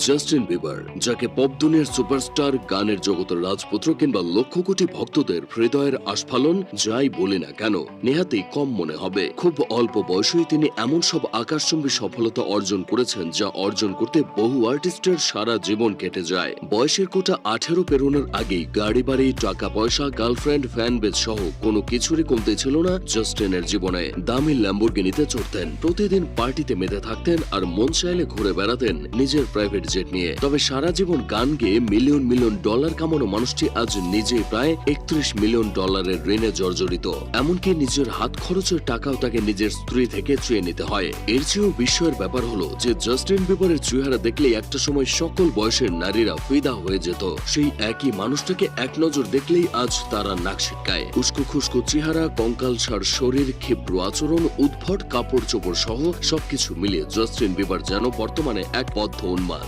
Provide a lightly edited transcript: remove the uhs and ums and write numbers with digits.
Justin Bieber, যাকে pop দুনিয়ার superstar, গানের জগতের রাজপুত্র কিংবা লক্ষ কোটি ভক্তদের হৃদয়ের আস্ফালন যাই বলি না কেন, নেহাতেই কম মনে হবে। খুব অল্প বয়সেই তিনি এমন সব আকাশচুম্বী সফলতা অর্জন করেছেন যা অর্জন করতে বহু আর্টিস্টের সারা জীবন কেটে যায়। বয়সের কোটা 18 পেরোনোর আগেই গাড়ি বাড়ি, টাকা পয়সা, গার্লফ্রেন্ড, ফ্যান বেজ সহ কোনো কিছুরই কমতে ছিল না জাস্টিনের জীবনে। দামি ল্যাম্বরগিনিতে চড়তেন, প্রতিদিন পার্টিতে মেতে থাকতেন আর মন চাইলে ঘুরে বেড়াতেন নিজের প্রাইভেট জেট নিয়ে। তবে সারা জীবন গান গেয়ে মিলিয়ন মিলিয়ন ডলার কামানো মানুষটি আজ নিজেই প্রায় 31 মিলিয়ন ডলারের ঋণে জর্জরিত। এমনকি নিজের হাত খরচের টাকাও তাকে নিজের স্ত্রী থেকে চেয়ে নিতে হয়। এর চেয়েও বিস্ময়ের ব্যাপার হলো যে জাস্টিন বিবারের চেহারা দেখলেই একটা সময় সকল বয়সের নারীরা ফিদা হয়ে যেত। সেই একই মানুষটাকে এক নজর দেখলেই আজ তারা নাক ছিটকায়। উস্কো খুস্কো চেহারা, কঙ্কালসার শরীর, ক্ষিপ্র আচরণ, উদ্ভট কাপড় চোপড় সহ সবকিছু মিলিয়ে জাস্টিন বিবার যেন বর্তমানে এক বদ্ধ উন্মাদ।